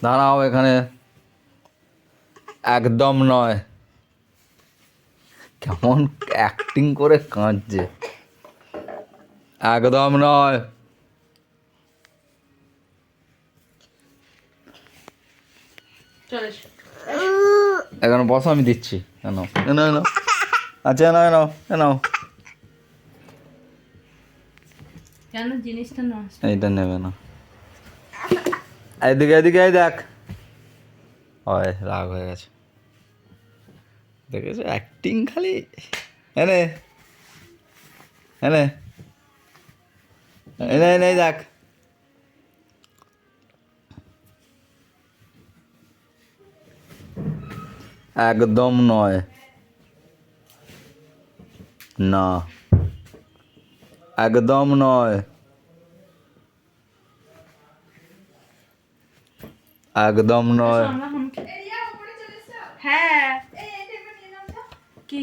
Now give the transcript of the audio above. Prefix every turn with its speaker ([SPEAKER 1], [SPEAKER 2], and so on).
[SPEAKER 1] দাঁড়াও এখানে। একদম নয়। কেমন অ্যাক্টিং করে কাঁদছে। একদম নয়।
[SPEAKER 2] চলে এসো।
[SPEAKER 1] এখানে বসো, আমি দিচ্ছি। এনো এনো এনো। আচ্ছা এনো এনো এনো।
[SPEAKER 2] কেন জিনিসটা নষ্ট?
[SPEAKER 1] এইটা নেবে না। এদিকে এদিকে এই দেখ। হয় রাগ হয়ে গেছে। দেখেছো অ্যাক্টিং খালি। এনে এনে এনে এনে দেখ। একদম নয়। না, একদম নয়। একদম নয়।
[SPEAKER 2] হ্যাঁ কি